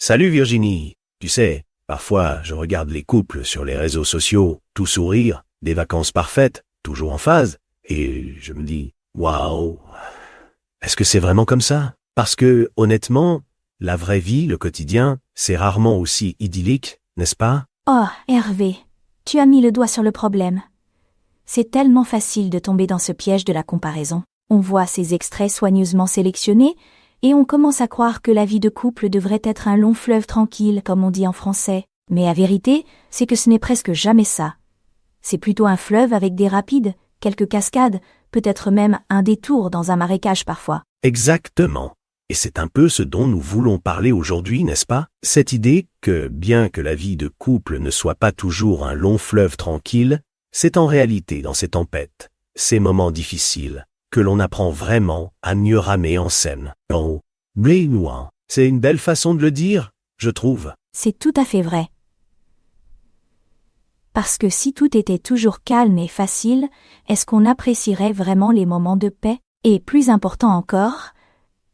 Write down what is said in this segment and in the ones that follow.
Salut Virginie. Tu sais, parfois je regarde les couples sur les réseaux sociaux, tout sourire, des vacances parfaites, toujours en phase, et je me dis, waouh, est-ce que c'est vraiment comme ça? Parce que, honnêtement, la vraie vie, le quotidien, c'est rarement aussi idyllique, n'est-ce pas? Oh, Hervé, tu as mis le doigt sur le problème. C'est tellement facile de tomber dans ce piège de la comparaison. On voit ces extraits soigneusement sélectionnés, et on commence à croire que la vie de couple devrait être un long fleuve tranquille, comme on dit en français. Mais la vérité, c'est que ce n'est presque jamais ça. C'est plutôt un fleuve avec des rapides, quelques cascades, peut-être même un détour dans un marécage parfois. Exactement. Et c'est un peu ce dont nous voulons parler aujourd'hui, n'est-ce pas? Cette idée que, bien que la vie de couple ne soit pas toujours un long fleuve tranquille, c'est en réalité dans ces tempêtes, ces moments difficiles, que l'on apprend vraiment à mieux ramer en scène. Oh, mais loin. C'est une belle façon de le dire, je trouve. C'est tout à fait vrai. Parce que si tout était toujours calme et facile, est-ce qu'on apprécierait vraiment les moments de paix? Et plus important encore,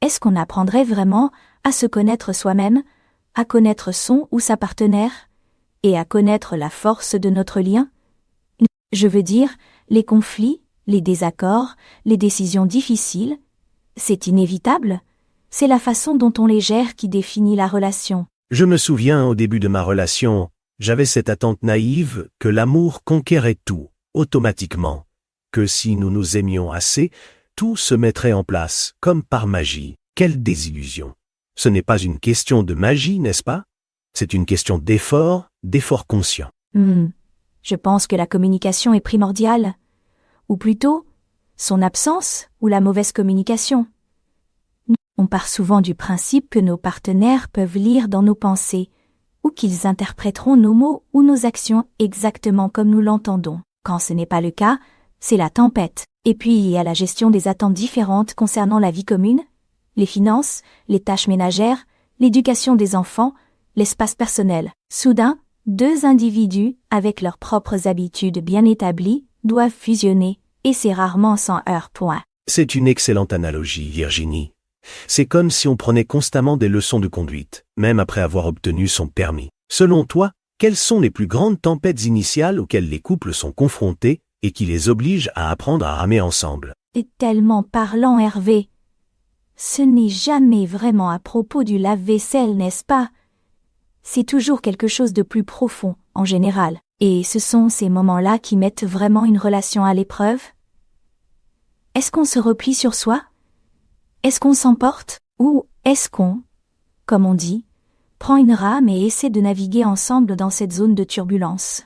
est-ce qu'on apprendrait vraiment à se connaître soi-même, à connaître son ou sa partenaire, et à connaître la force de notre lien? Je veux dire, les conflits, les désaccords, les décisions difficiles, c'est inévitable. C'est la façon dont on les gère qui définit la relation. Je me souviens au début de ma relation, j'avais cette attente naïve que l'amour conquérait tout, automatiquement, que si nous nous aimions assez, tout se mettrait en place, comme par magie. Quelle désillusion! Ce n'est pas une question de magie, n'est-ce pas? C'est une question d'effort conscient. Je pense que la communication est primordiale. Ou plutôt, son absence ou la mauvaise communication. On part souvent du principe que nos partenaires peuvent lire dans nos pensées, ou qu'ils interpréteront nos mots ou nos actions exactement comme nous l'entendons. Quand ce n'est pas le cas, c'est la tempête. Et puis il y a la gestion des attentes différentes concernant la vie commune, les finances, les tâches ménagères, l'éducation des enfants, l'espace personnel. Soudain, deux individus, avec leurs propres habitudes bien établies, doivent fusionner, et c'est rarement sans heurts. C'est une excellente analogie, Virginie. C'est comme si on prenait constamment des leçons de conduite, même après avoir obtenu son permis. Selon toi, quelles sont les plus grandes tempêtes initiales auxquelles les couples sont confrontés et qui les obligent à apprendre à ramer ensemble? C'est tellement parlant, Hervé. Ce n'est jamais vraiment à propos du lave-vaisselle, n'est-ce pas? C'est toujours quelque chose de plus profond, en général. Et ce sont ces moments-là qui mettent vraiment une relation à l'épreuve? Est-ce qu'on se replie sur soi? Est-ce qu'on s'emporte? Ou est-ce qu'on, comme on dit, prend une rame et essaie de naviguer ensemble dans cette zone de turbulence?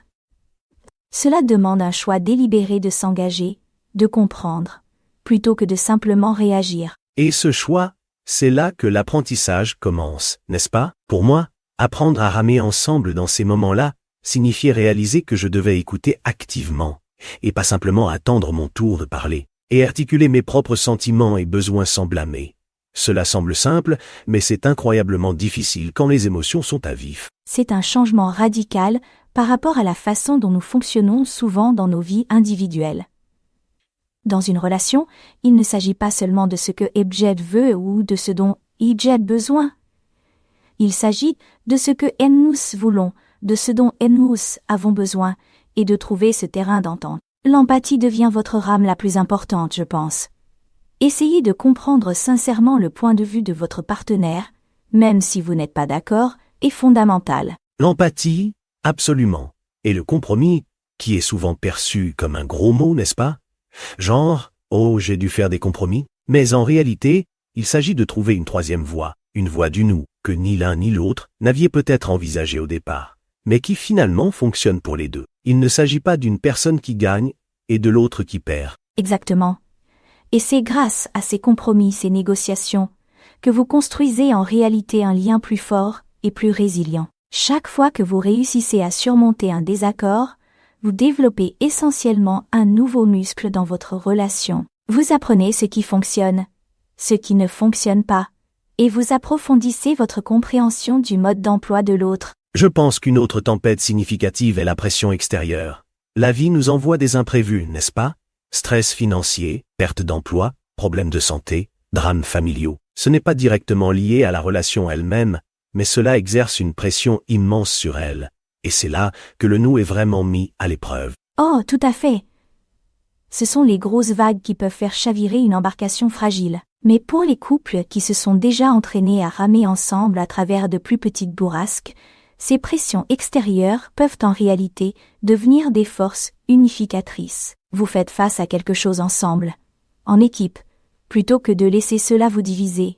Cela demande un choix délibéré de s'engager, de comprendre, plutôt que de simplement réagir. Et ce choix, c'est là que l'apprentissage commence, n'est-ce pas? Pour moi, apprendre à ramer ensemble dans ces moments-là signifiait réaliser que je devais écouter activement, et pas simplement attendre mon tour de parler, et articuler mes propres sentiments et besoins sans blâmer. Cela semble simple, mais c'est incroyablement difficile quand les émotions sont à vif. C'est un changement radical par rapport à la façon dont nous fonctionnons souvent dans nos vies individuelles. Dans une relation, il ne s'agit pas seulement de ce que Ebjed veut ou de ce dont Ijed a besoin. Il s'agit de ce que nous voulons, de ce dont nous avons besoin, et de trouver ce terrain d'entente. L'empathie devient votre rame la plus importante, je pense. Essayez de comprendre sincèrement le point de vue de votre partenaire, même si vous n'êtes pas d'accord, est fondamental. L'empathie, absolument. Et le compromis, qui est souvent perçu comme un gros mot, n'est-ce pas? Genre, oh, j'ai dû faire des compromis. Mais en réalité, il s'agit de trouver une troisième voie, une voie du nous, que ni l'un ni l'autre n'aviez peut-être envisagé au départ, mais qui finalement fonctionne pour les deux. Il ne s'agit pas d'une personne qui gagne et de l'autre qui perd. Exactement. Et c'est grâce à ces compromis, ces négociations, que vous construisez en réalité un lien plus fort et plus résilient. Chaque fois que vous réussissez à surmonter un désaccord, vous développez essentiellement un nouveau muscle dans votre relation. Vous apprenez ce qui fonctionne, ce qui ne fonctionne pas, et vous approfondissez votre compréhension du mode d'emploi de l'autre. Je pense qu'une autre tempête significative est la pression extérieure. La vie nous envoie des imprévus, n'est-ce pas? Stress financier, perte d'emploi, problèmes de santé, drames familiaux. Ce n'est pas directement lié à la relation elle-même, mais cela exerce une pression immense sur elle, et c'est là que le nous est vraiment mis à l'épreuve. Oh, tout à fait. Ce sont les grosses vagues qui peuvent faire chavirer une embarcation fragile. Mais pour les couples qui se sont déjà entraînés à ramer ensemble à travers de plus petites bourrasques, ces pressions extérieures peuvent en réalité devenir des forces unificatrices. Vous faites face à quelque chose ensemble, en équipe, plutôt que de laisser cela vous diviser.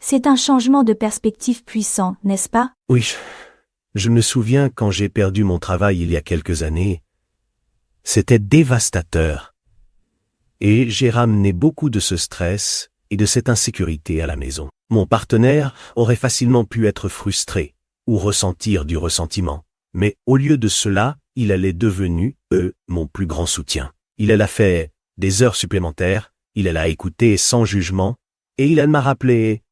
C'est un changement de perspective puissant, n'est-ce pas? Oui, je me souviens quand j'ai perdu mon travail il y a quelques années. C'était dévastateur. Et j'ai ramené beaucoup de ce stress et de cette insécurité à la maison. Mon partenaire aurait facilement pu être frustré ou ressentir du ressentiment. Mais au lieu de cela, il allait devenu, mon plus grand soutien. Il a fait des heures supplémentaires, il a écouté sans jugement, et il m'a rappelé,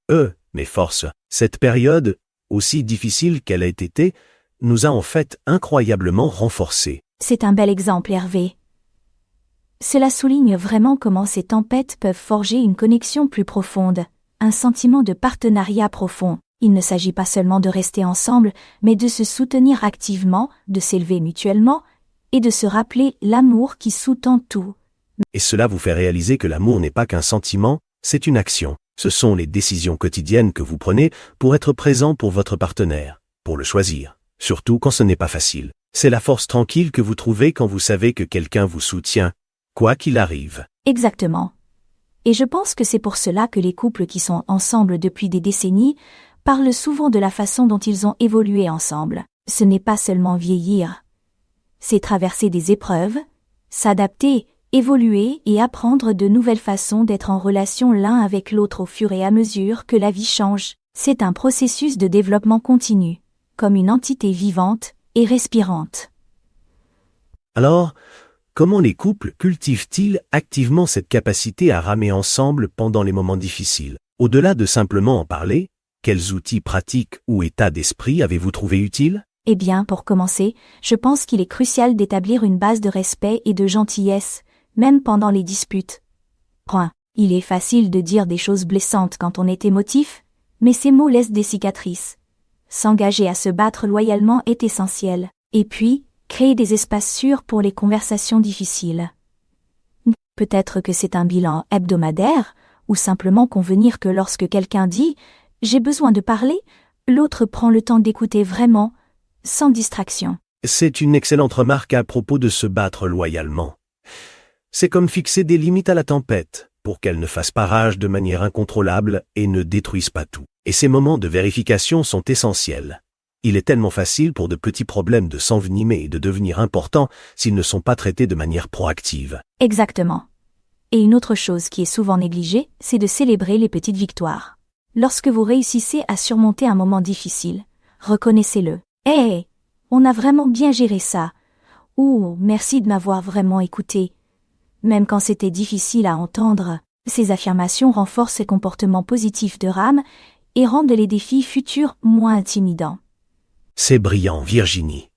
mes forces. Cette période, aussi difficile qu'elle a été, nous a en fait incroyablement renforcés. C'est un bel exemple, Hervé. Cela souligne vraiment comment ces tempêtes peuvent forger une connexion plus profonde, un sentiment de partenariat profond. Il ne s'agit pas seulement de rester ensemble, mais de se soutenir activement, de s'élever mutuellement, et de se rappeler l'amour qui sous-tend tout. Et cela vous fait réaliser que l'amour n'est pas qu'un sentiment, c'est une action. Ce sont les décisions quotidiennes que vous prenez pour être présent pour votre partenaire, pour le choisir, surtout quand ce n'est pas facile. C'est la force tranquille que vous trouvez quand vous savez que quelqu'un vous soutient, quoi qu'il arrive. Exactement. Et je pense que c'est pour cela que les couples qui sont ensemble depuis des décennies parlent souvent de la façon dont ils ont évolué ensemble. Ce n'est pas seulement vieillir. C'est traverser des épreuves, s'adapter, évoluer et apprendre de nouvelles façons d'être en relation l'un avec l'autre au fur et à mesure que la vie change. C'est un processus de développement continu, comme une entité vivante et respirante. Alors, comment les couples cultivent-ils activement cette capacité à ramer ensemble pendant les moments difficiles? Au-delà de simplement en parler, quels outils pratiques ou états d'esprit avez-vous trouvé utiles? Eh bien, pour commencer, je pense qu'il est crucial d'établir une base de respect et de gentillesse, même pendant les disputes. Il est facile de dire des choses blessantes quand on est émotif, mais ces mots laissent des cicatrices. S'engager à se battre loyalement est essentiel. Et puis, créer des espaces sûrs pour les conversations difficiles. Peut-être que c'est un bilan hebdomadaire, ou simplement convenir que lorsque quelqu'un dit « j'ai besoin de parler », l'autre prend le temps d'écouter vraiment, sans distraction. C'est une excellente remarque à propos de se battre loyalement. C'est comme fixer des limites à la tempête, pour qu'elle ne fasse pas rage de manière incontrôlable et ne détruise pas tout. Et ces moments de vérification sont essentiels. Il est tellement facile pour de petits problèmes de s'envenimer et de devenir importants s'ils ne sont pas traités de manière proactive. Exactement. Et une autre chose qui est souvent négligée, c'est de célébrer les petites victoires. Lorsque vous réussissez à surmonter un moment difficile, reconnaissez-le. « Hey, on a vraiment bien géré ça » ou « merci de m'avoir vraiment écouté ». Même quand c'était difficile à entendre, ces affirmations renforcent ces comportements positifs de rame et rendent les défis futurs moins intimidants. C'est brillant, Virginie.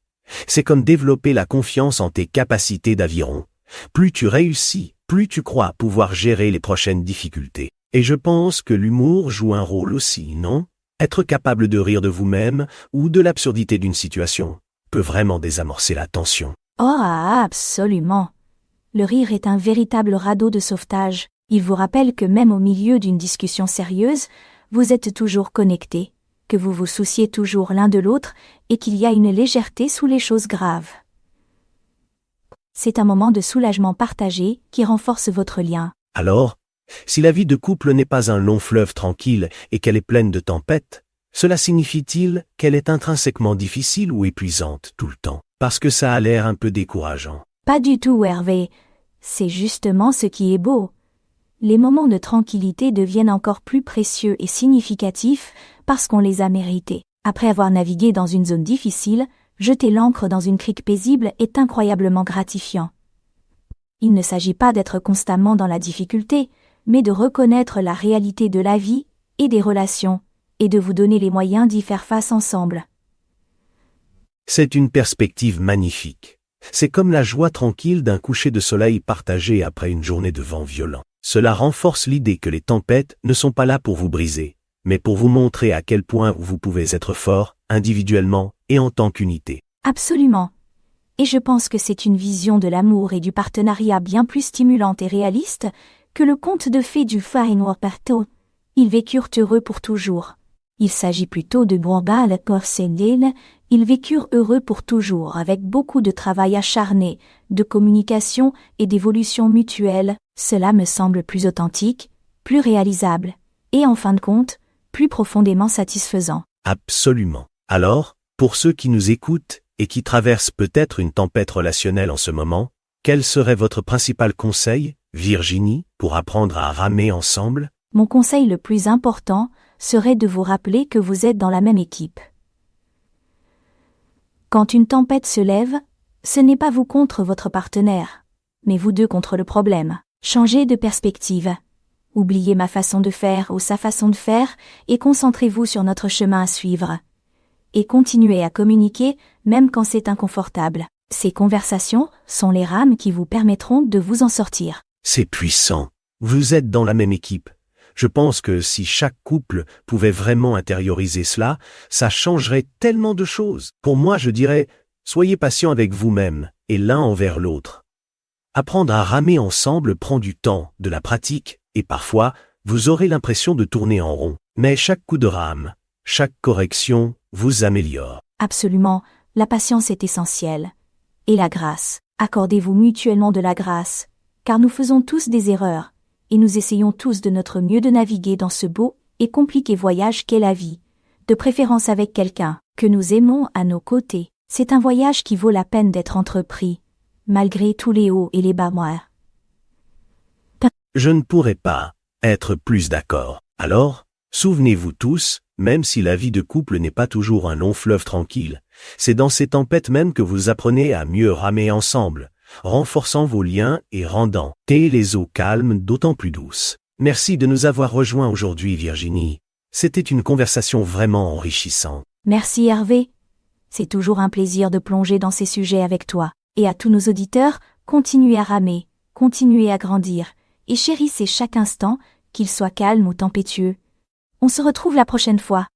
C'est comme développer la confiance en tes capacités d'aviron. Plus tu réussis, plus tu crois pouvoir gérer les prochaines difficultés. Et je pense que l'humour joue un rôle aussi, non? Être capable de rire de vous-même ou de l'absurdité d'une situation peut vraiment désamorcer la tension. Oh, absolument. Le rire est un véritable radeau de sauvetage. Il vous rappelle que même au milieu d'une discussion sérieuse, vous êtes toujours connectés, que vous vous souciez toujours l'un de l'autre et qu'il y a une légèreté sous les choses graves. C'est un moment de soulagement partagé qui renforce votre lien. Alors, si la vie de couple n'est pas un long fleuve tranquille et qu'elle est pleine de tempêtes, cela signifie-t-il qu'elle est intrinsèquement difficile ou épuisante tout le temps? Parce que ça a l'air un peu décourageant. Pas du tout, Hervé. C'est justement ce qui est beau. Les moments de tranquillité deviennent encore plus précieux et significatifs parce qu'on les a mérités. Après avoir navigué dans une zone difficile, jeter l'ancre dans une crique paisible est incroyablement gratifiant. Il ne s'agit pas d'être constamment dans la difficulté, mais de reconnaître la réalité de la vie et des relations, et de vous donner les moyens d'y faire face ensemble. C'est une perspective magnifique. C'est comme la joie tranquille d'un coucher de soleil partagé après une journée de vent violent. Cela renforce l'idée que les tempêtes ne sont pas là pour vous briser, mais pour vous montrer à quel point vous pouvez être fort, individuellement et en tant qu'unité. Absolument. Et je pense que c'est une vision de l'amour et du partenariat bien plus stimulante et réaliste que le conte de fées du Farinwarperto. Ils vécurent heureux pour toujours. Il s'agit plutôt de Borbal Porcelaine. Ils vécurent heureux pour toujours avec beaucoup de travail acharné, de communication et d'évolution mutuelle. Cela me semble plus authentique, plus réalisable, et en fin de compte, plus profondément satisfaisant. Absolument. Alors, pour ceux qui nous écoutent et qui traversent peut-être une tempête relationnelle en ce moment, quel serait votre principal conseil, Virginie, pour apprendre à ramer ensemble? Mon conseil le plus important serait de vous rappeler que vous êtes dans la même équipe. Quand une tempête se lève, ce n'est pas vous contre votre partenaire, mais vous deux contre le problème. Changez de perspective. Oubliez ma façon de faire ou sa façon de faire et concentrez-vous sur notre chemin à suivre. Et continuez à communiquer même quand c'est inconfortable. Ces conversations sont les rames qui vous permettront de vous en sortir. C'est puissant. Vous êtes dans la même équipe. Je pense que si chaque couple pouvait vraiment intérioriser cela, ça changerait tellement de choses. Pour moi, je dirais, soyez patient avec vous-même et l'un envers l'autre. Apprendre à ramer ensemble prend du temps, de la pratique, et parfois, vous aurez l'impression de tourner en rond. Mais chaque coup de rame, chaque correction vous améliore. Absolument, la patience est essentielle. Et la grâce. Accordez-vous mutuellement de la grâce, car nous faisons tous des erreurs, et nous essayons tous de notre mieux de naviguer dans ce beau et compliqué voyage qu'est la vie, de préférence avec quelqu'un que nous aimons à nos côtés. C'est un voyage qui vaut la peine d'être entrepris, malgré tous les hauts et les bas noirs. Je ne pourrais pas être plus d'accord. Alors, souvenez-vous tous, même si la vie de couple n'est pas toujours un long fleuve tranquille, c'est dans ces tempêtes même que vous apprenez à mieux ramer ensemble, renforçant vos liens et rendant les eaux calmes d'autant plus douces. Merci de nous avoir rejoints aujourd'hui, Virginie. C'était une conversation vraiment enrichissante. Merci Hervé. C'est toujours un plaisir de plonger dans ces sujets avec toi. Et à tous nos auditeurs, continuez à ramer, continuez à grandir, et chérissez chaque instant, qu'il soit calme ou tempétueux. On se retrouve la prochaine fois.